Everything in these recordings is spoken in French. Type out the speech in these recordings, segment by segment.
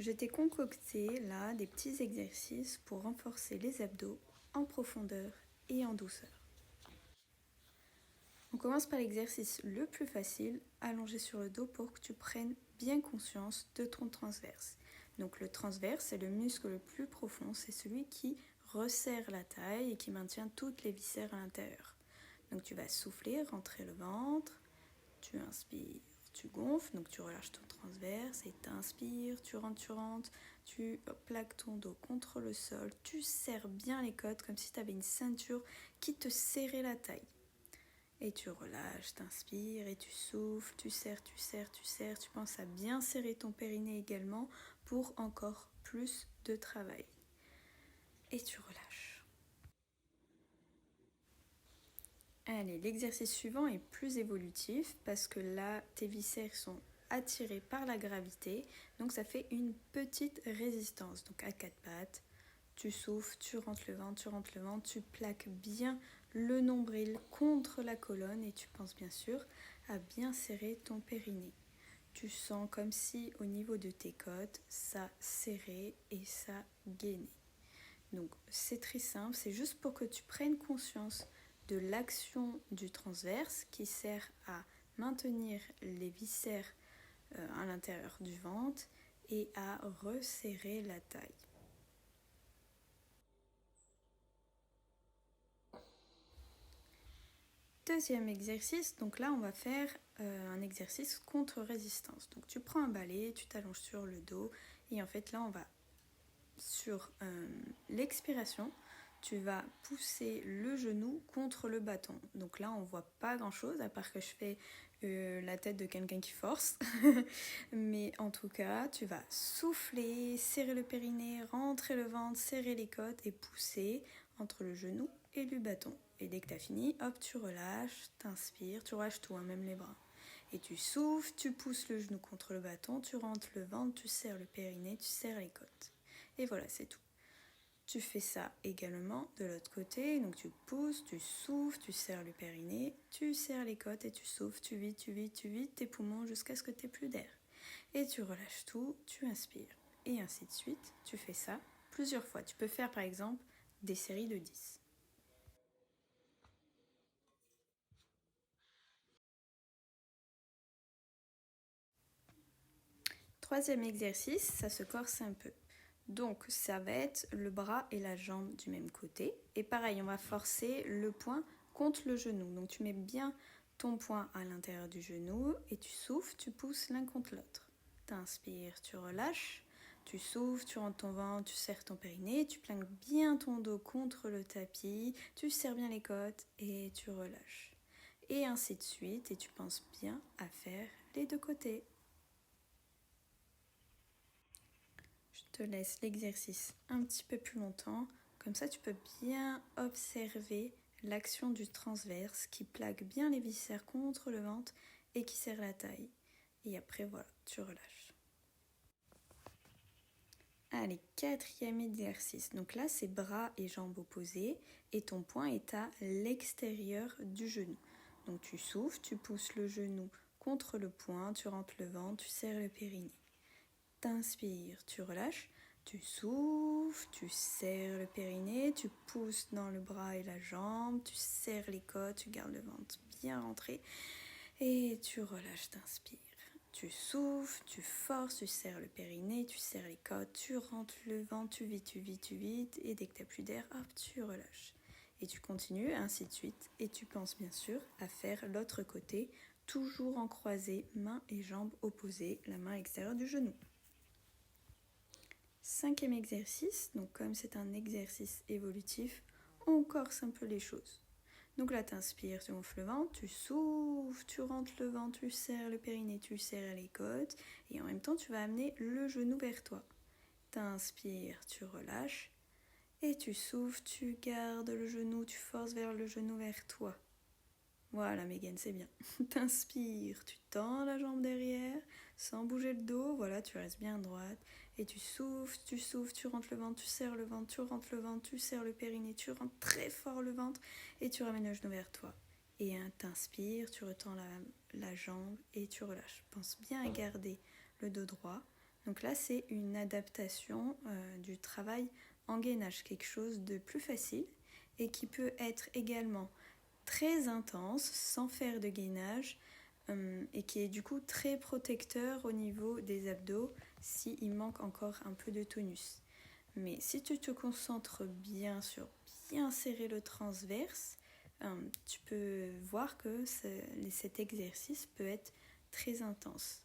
je t'ai concocté là des petits exercices pour renforcer les abdos en profondeur et en douceur. On commence par l'exercice le plus facile, allongé sur le dos pour que tu prennes bien conscience de ton transverse. Donc le transverse, c'est le muscle le plus profond, c'est celui qui resserre la taille et qui maintient toutes les viscères à l'intérieur. Donc tu vas souffler, rentrer le ventre, tu inspires, tu gonfles, donc tu relâches ton transverse et t'inspires, tu rentres, tu plaques ton dos contre le sol, tu serres bien les côtes comme si tu avais une ceinture qui te serrait la taille. Et tu relâches, t'inspires et tu souffles, tu serres, tu penses à bien serrer ton périnée également pour encore plus de travail. Et tu relâches. Allez, l'exercice suivant est plus évolutif parce que là, tes viscères sont attirés par la gravité, donc ça fait une petite résistance. Donc à quatre pattes, tu souffles, tu rentres le ventre, tu plaques bien le nombril contre la colonne et tu penses bien sûr à bien serrer ton périnée. Tu sens comme si au niveau de tes côtes, ça serrait et ça gainait. Donc c'est très simple, c'est juste pour que tu prennes conscience de l'action du transverse qui sert à maintenir les viscères à l'intérieur du ventre et à resserrer la taille. Deuxième exercice, donc là on va faire un exercice contre-résistance. Donc tu prends un balai, tu t'allonges sur le dos et en fait là on va sur l'expiration, tu vas pousser le genou contre le bâton. Donc là on voit pas grand chose à part que je fais la tête de quelqu'un qui force. Mais en tout cas tu vas souffler, serrer le périnée, rentrer le ventre, serrer les côtes et pousser entre le genou et le bâton. Et dès que tu as fini, hop, tu relâches, t'inspires, tu relâches tout, même les bras. Et tu souffles, tu pousses le genou contre le bâton, tu rentres le ventre, tu serres le périnée, tu serres les côtes. Et voilà, c'est tout. Tu fais ça également de l'autre côté, donc tu pousses, tu souffles, tu serres le périnée, tu serres les côtes et tu souffles, tu vides tes poumons jusqu'à ce que tu n'aies plus d'air. Et tu relâches tout, tu inspires. Et ainsi de suite, tu fais ça plusieurs fois. Tu peux faire par exemple des séries de 10. Troisième exercice, ça se corse un peu. Donc ça va être le bras et la jambe du même côté. Et pareil, on va forcer le poing contre le genou. Donc tu mets bien ton poing à l'intérieur du genou et tu souffles, tu pousses l'un contre l'autre. T'inspires, tu relâches, tu souffles, tu rentres ton ventre, tu serres ton périnée, tu plaques bien ton dos contre le tapis, tu serres bien les côtes et tu relâches. Et ainsi de suite, et tu penses bien à faire les deux côtés. Je te laisse l'exercice un petit peu plus longtemps, comme ça tu peux bien observer l'action du transverse qui plaque bien les viscères contre le ventre et qui serre la taille. Et après voilà, tu relâches. Allez, quatrième exercice. Donc là, c'est bras et jambes opposés et ton poing est à l'extérieur du genou. Donc tu souffles, tu pousses le genou contre le poing, tu rentres le ventre, tu serres le périnée. T'inspires, tu relâches, tu souffles, tu serres le périnée, tu pousses dans le bras et la jambe, tu serres les côtes, tu gardes le ventre bien rentré et tu relâches, t'inspires. Tu souffles, tu forces, tu serres le périnée, tu serres les côtes, tu rentres le ventre, tu vides et dès que tu n'as plus d'air, hop, tu relâches. Et tu continues, ainsi de suite. Et tu penses bien sûr à faire l'autre côté, toujours en croisé, mains et jambes opposées, la main extérieure du genou. Cinquième exercice, donc comme c'est un exercice évolutif, on corse un peu les choses. Donc là, tu inspires, tu gonfles le ventre, tu souffles, tu rentres le ventre, tu serres le périnée, tu serres les côtes, et en même temps, tu vas amener le genou vers toi. Tu inspires, tu relâches, et tu souffles, tu gardes le genou, tu forces vers le genou vers toi. Voilà, Megan, c'est bien. T'inspires, tu tends la jambe derrière, sans bouger le dos, voilà, tu restes bien droite. Et tu souffles, tu rentres le ventre, tu serres le ventre, tu rentres le ventre, tu serres le périnée, tu rentres très fort le ventre et tu ramènes le genou vers toi. Et t'inspires, tu retends la jambe et tu relâches. Pense bien à garder le dos droit, Donc là, c'est une adaptation du travail en gainage, quelque chose de plus facile et qui peut être également très intense sans faire de gainage et qui est du coup très protecteur au niveau des abdos s'il manque encore un peu de tonus. Mais si tu te concentres bien sur bien serrer le transverse, tu peux voir que cet exercice peut être très intense.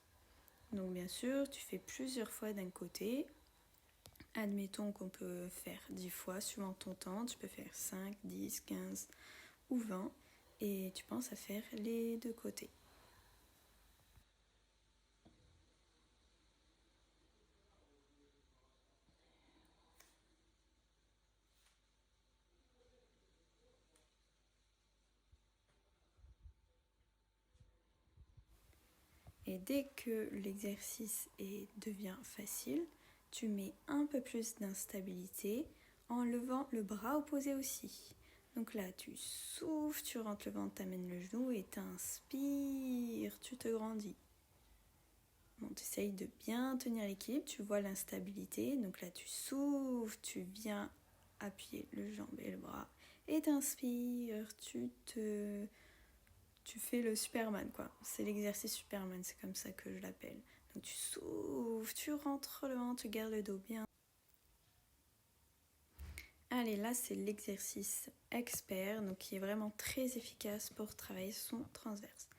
Donc bien sûr, tu fais plusieurs fois d'un côté. Admettons qu'on peut faire 10 fois suivant ton temps. Tu peux faire 5, 10, 15 ou 20. Et tu penses à faire les deux côtés. Et dès que l'exercice devient facile, tu mets un peu plus d'instabilité en levant le bras opposé aussi. Donc là, tu souffles, tu rentres le ventre, t'amènes le genou et t'inspires, tu te grandis. Bon, tu essayes de bien tenir l'équilibre, tu vois l'instabilité. Donc là, tu souffles, tu viens appuyer le jambe et le bras et t'inspires, tu fais le Superman, quoi. C'est l'exercice Superman, c'est comme ça que je l'appelle. Donc tu souffles, tu rentres le ventre, tu gardes le dos bien. Allez, là c'est l'exercice expert, donc qui est vraiment très efficace pour travailler son transverse.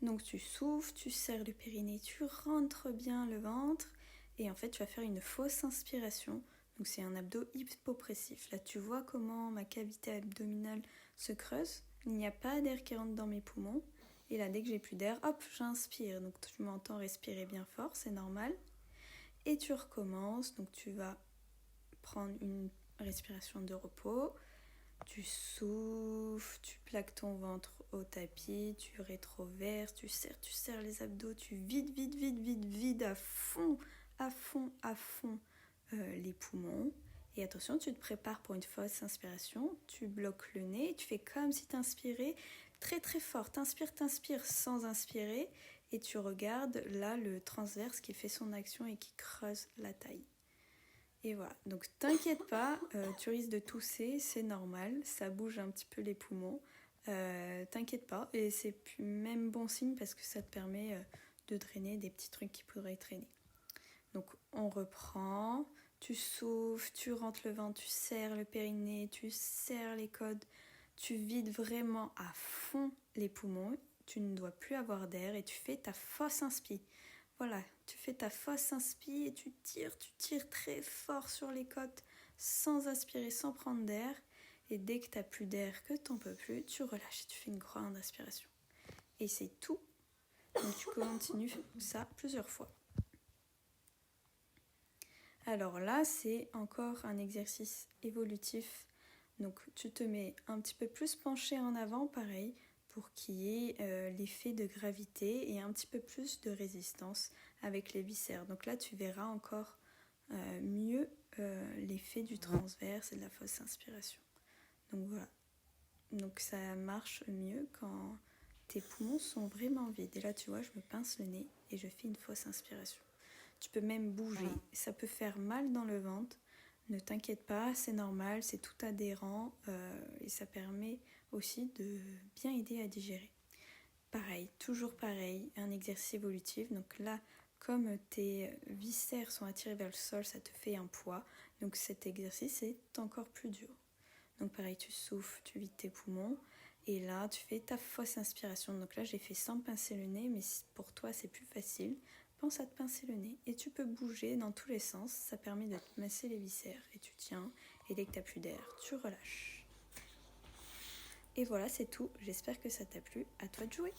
Donc tu souffles, tu serres le périnée, tu rentres bien le ventre et en fait tu vas faire une fausse inspiration. Donc c'est un abdos hypopressif. Là tu vois comment ma cavité abdominale se creuse. Il n'y a pas d'air qui rentre dans mes poumons. Et là dès que j'ai plus d'air, hop, j'inspire. Donc tu m'entends respirer bien fort, c'est normal. Et tu recommences, donc tu vas prendre une respiration de repos. Tu souffles, tu plaques ton ventre au tapis, tu rétroverses, tu serres les abdos, tu vides à fond les poumons. Et attention, tu te prépares pour une fausse inspiration, tu bloques le nez, tu fais comme si tu inspirais très très fort. T'inspires sans inspirer et tu regardes là le transverse qui fait son action et qui creuse la taille. Et voilà, donc t'inquiète pas, tu risques de tousser, c'est normal, ça bouge un petit peu les poumons, t'inquiète pas, et c'est même bon signe parce que ça te permet de drainer des petits trucs qui pourraient traîner. Donc on reprend, tu souffles, tu rentres le ventre, tu serres le périnée, tu serres les côtes, tu vides vraiment à fond les poumons, tu ne dois plus avoir d'air et tu fais ta fausse inspi. Voilà, tu fais ta fausse inspi et tu tires très fort sur les côtes sans aspirer, sans prendre d'air. Et dès que tu n'as plus d'air, que tu n'en peux plus, tu relâches et tu fais une grande aspiration. Et c'est tout. Donc tu continues ça plusieurs fois. Alors là, c'est encore un exercice évolutif. Donc tu te mets un petit peu plus penché en avant, pareil, pour qu'il y ait l'effet de gravité et un petit peu plus de résistance avec les viscères. Donc là, tu verras encore mieux l'effet du transverse et de la fausse inspiration. Donc voilà. Donc ça marche mieux quand tes poumons sont vraiment vides. Et là, tu vois, je me pince le nez et je fais une fausse inspiration. Tu peux même bouger. Ça peut faire mal dans le ventre. Ne t'inquiète pas, c'est normal, c'est tout adhérent et ça permet aussi de bien aider à digérer. Pareil, toujours pareil, un exercice évolutif. Donc là, comme tes viscères sont attirés vers le sol, ça te fait un poids. Donc cet exercice est encore plus dur. Donc pareil, tu souffles, tu vides tes poumons. Et là, tu fais ta fausse inspiration. Donc là, j'ai fait sans pincer le nez, mais pour toi, c'est plus facile. Pense à te pincer le nez et tu peux bouger dans tous les sens. Ça permet de te masser les viscères et tu tiens. Et dès que tu n'as plus d'air, tu relâches. Et voilà, c'est tout. J'espère que ça t'a plu. À toi de jouer.